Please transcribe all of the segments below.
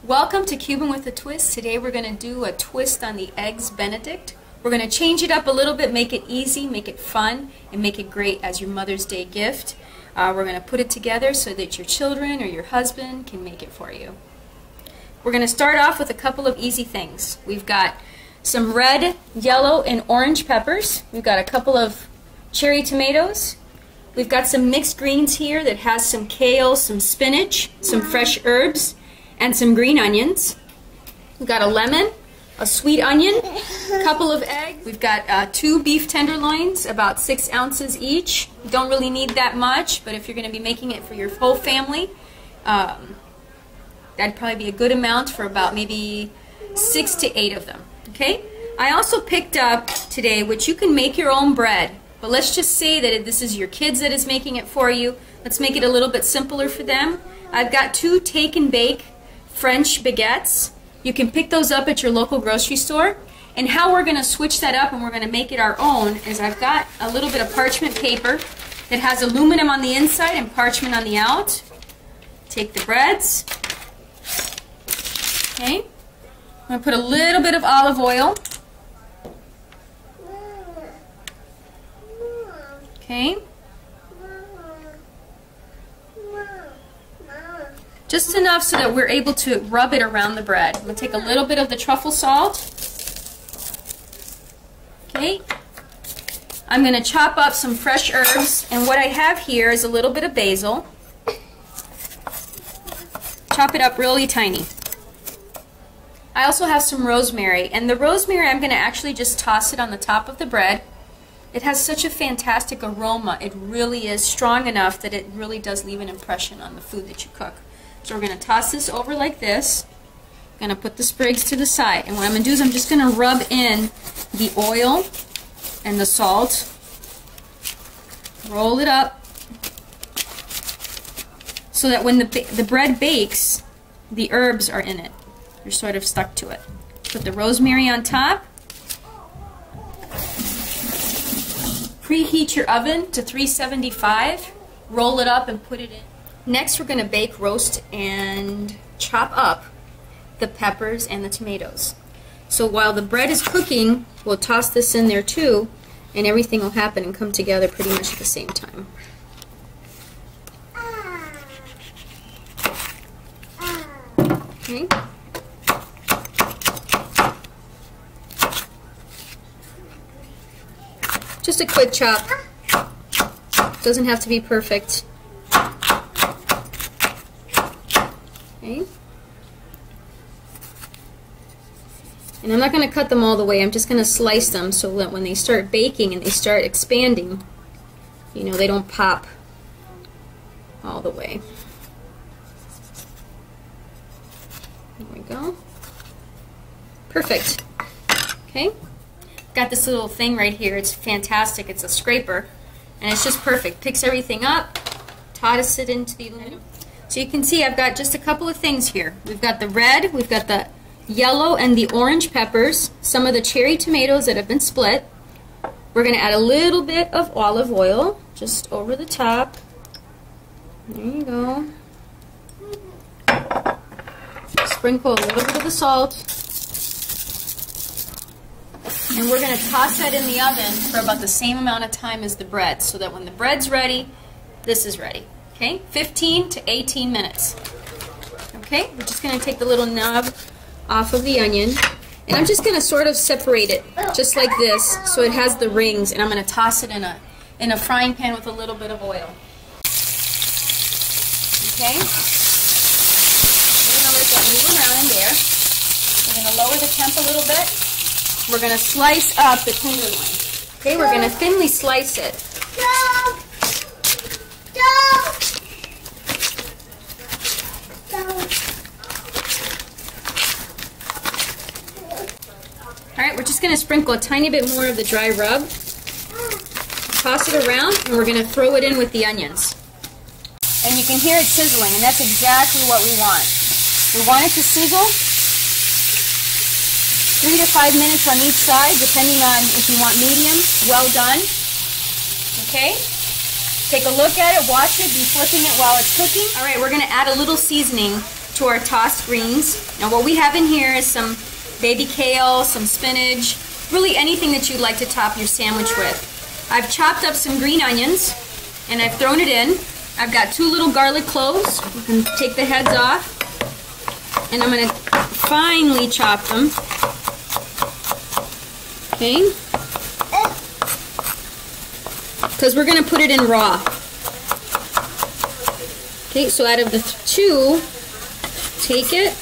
Welcome to Cuban with a Twist. Today we're going to do a twist on the Eggs Benedict. We're going to change it up a little bit, make it easy, make it fun, and make it great as your Mother's Day gift. We're going to put it together so that your children or your husband can make it for you. We're going to start off with a couple of easy things. We've got some red, yellow, and orange peppers. We've got a couple of cherry tomatoes. We've got some mixed greens here that has some kale, some spinach, some fresh herbs, and some green onions. We've got a lemon, a sweet onion, a couple of eggs. We've got 2 beef tenderloins, about 6 ounces each. You don't really need that much, but if you're going to be making it for your whole family, that'd probably be a good amount for about maybe 6 to 8 of them. Okay? I also picked up today, which you can make your own bread, but let's just say that this is your kids that is making it for you. Let's make it a little bit simpler for them. I've got 2 take and bake French baguettes. You can pick those up at your local grocery store. And how we're going to switch that up and we're going to make it our own is I've got a little bit of parchment paper that has aluminum on the inside and parchment on the out. Take the breads. Okay. I'm going to put a little bit of olive oil. Okay. Just enough so that we're able to rub it around the bread. I'm going to take a little bit of the truffle salt. Okay. I'm going to chop up some fresh herbs, and what I have here is a little bit of basil. Chop it up really tiny. I also have some rosemary, and the rosemary I'm going to actually just toss it on the top of the bread. It has such a fantastic aroma. It really is strong enough that it really does leave an impression on the food that you cook. So we're going to toss this over like this. I'm going to put the sprigs to the side. And what I'm going to do is I'm just going to rub in the oil and the salt. Roll it up so that when the bread bakes, the herbs are in it. They're sort of stuck to it. Put the rosemary on top. Preheat your oven to 375. Roll it up and put it in. Next, we're going to bake, roast, and chop up the peppers and the tomatoes. So while the bread is cooking, we'll toss this in there too, and everything will happen and come together pretty much at the same time. Okay. Just a quick chop. Doesn't have to be perfect. Okay. And I'm not going to cut them all the way. I'm just going to slice them so that when they start baking and they start expanding, you know, they don't pop all the way. There we go. Perfect. Okay. Got this little thing right here. It's fantastic. It's a scraper, and it's just perfect. Picks everything up, toss it into the aluminum. So you can see I've got just a couple of things here. We've got the red, we've got the yellow and the orange peppers, some of the cherry tomatoes that have been split. We're going to add a little bit of olive oil just over the top. There you go. Sprinkle a little bit of the salt. And we're going to toss that in the oven for about the same amount of time as the bread, so that when the bread's ready, this is ready. Okay, 15 to 18 minutes. Okay, we're just going to take the little knob off of the onion, and I'm just going to sort of separate it, just like this, so it has the rings, and I'm going to toss it in a frying pan with a little bit of oil. Okay, we're going to let that move around in there. We're going to lower the temp a little bit. We're going to slice up the tenderloin. Okay, we're going to thinly slice it. Alright, we're just going to sprinkle a tiny bit more of the dry rub. Toss it around, and we're going to throw it in with the onions. And you can hear it sizzling, and that's exactly what we want. We want it to sizzle 3 to 5 minutes on each side, depending on if you want medium, well done. Okay? Take a look at it, watch it, be flipping it while it's cooking. All right, we're going to add a little seasoning to our tossed greens. Now what we have in here is some baby kale, some spinach, really anything that you'd like to top your sandwich with. I've chopped up some green onions and I've thrown it in. I've got 2 little garlic cloves. You can take the heads off. And I'm going to finely chop them. Okay? Because we're going to put it in raw. Okay, so out of the 2, take it,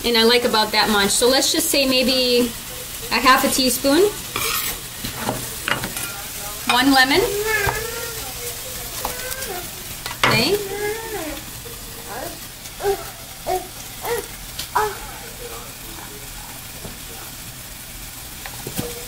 and I like about that much. So let's just say maybe a half a teaspoon. 1 lemon. Okay.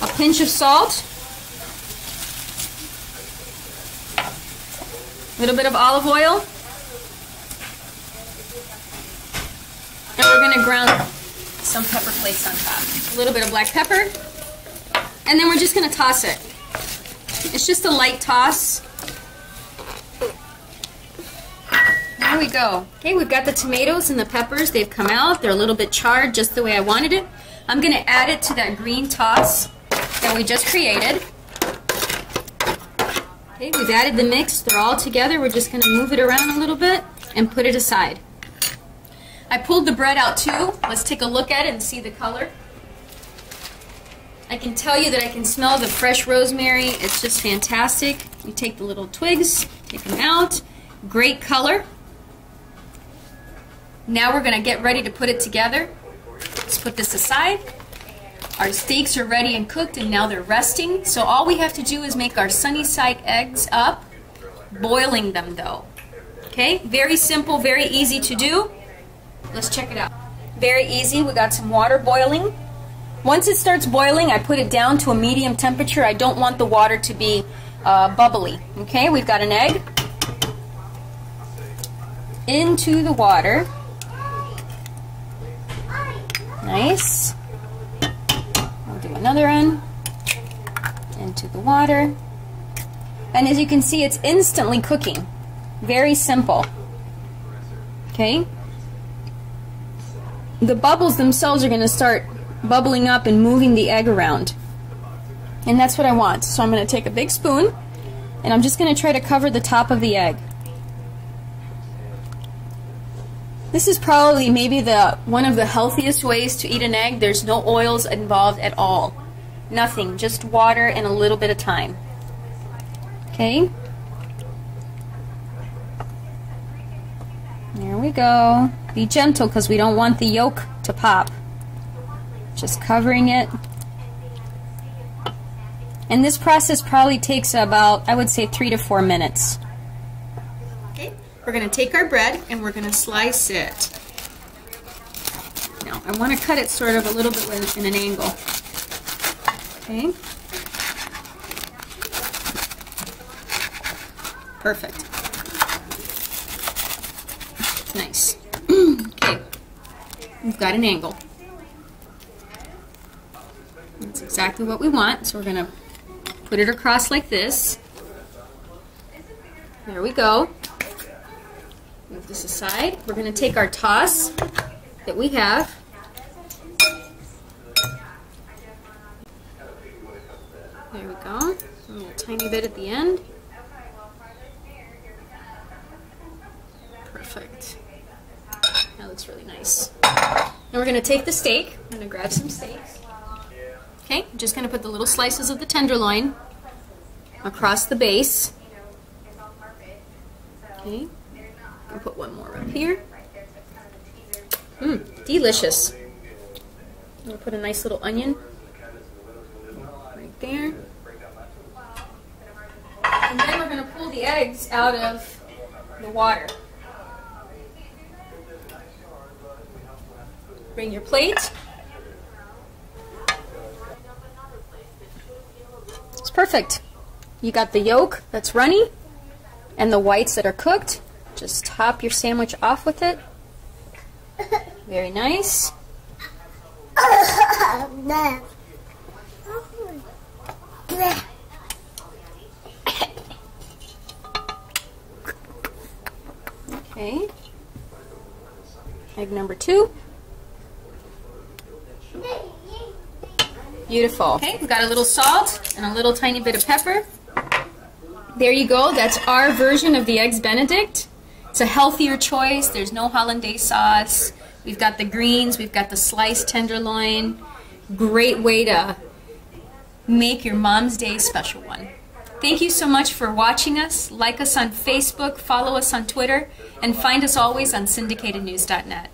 A pinch of salt. A little bit of olive oil. And we're going to ground some pepper flakes on top. A little bit of black pepper. And then we're just going to toss it. It's just a light toss. There we go. Okay, we've got the tomatoes and the peppers. They've come out. They're a little bit charred just the way I wanted it. I'm going to add it to that green toss that we just created. Okay, we've added the mix. They're all together. We're just going to move it around a little bit and put it aside. I pulled the bread out too. Let's take a look at it and see the color. I can tell you that I can smell the fresh rosemary. It's just fantastic. You take the little twigs, take them out. Great color. Now we're going to get ready to put it together. Let's put this aside. Our steaks are ready and cooked, and now they're resting. So all we have to do is make our sunny side eggs up, boiling them though. Okay, very simple, very easy to do. Let's check it out. Very easy. We got some water boiling. Once it starts boiling, I put it down to a medium temperature. I don't want the water to be bubbly. Okay, we've got an egg into the water. Nice. We'll do another one into the water. And as you can see, it's instantly cooking. Very simple. Okay. The bubbles themselves are going to start bubbling up and moving the egg around. And that's what I want. So I'm going to take a big spoon and I'm just going to try to cover the top of the egg. This is probably maybe one of the healthiest ways to eat an egg. There's no oils involved at all. Nothing, just water and a little bit of thyme. Okay. There we go. Be gentle because we don't want the yolk to pop. Just covering it. And this process probably takes about, I would say, 3 to 4 minutes. Okay, we're going to take our bread and we're going to slice it. Now, I want to cut it sort of a little bit in an angle. Okay. Perfect. Nice. Okay, we've got an angle. That's exactly what we want, so we're going to put it across like this. There we go. Move this aside. We're going to take our toss that we have. There we go. A little tiny bit at the end. Perfect. That looks really nice. Now we're going to take the steak. I'm going to grab some steaks. Okay, I'm just going to put the little slices of the tenderloin across the base. Okay, I'll put one more up here. Delicious. I'm going to put a nice little onion right there. And then we're going to pull the eggs out of the water. Bring your plate. It's perfect. You got the yolk that's runny and the whites that are cooked. Just top your sandwich off with it. Very nice. Okay. Egg number 2. Beautiful. Okay, we've got a little salt and a little tiny bit of pepper. There you go. That's our version of the Eggs Benedict. It's a healthier choice. There's no hollandaise sauce. We've got the greens. We've got the sliced tenderloin. Great way to make your mom's day a special one. Thank you so much for watching us. Like us on Facebook, follow us on Twitter, and find us always on syndicatednews.net.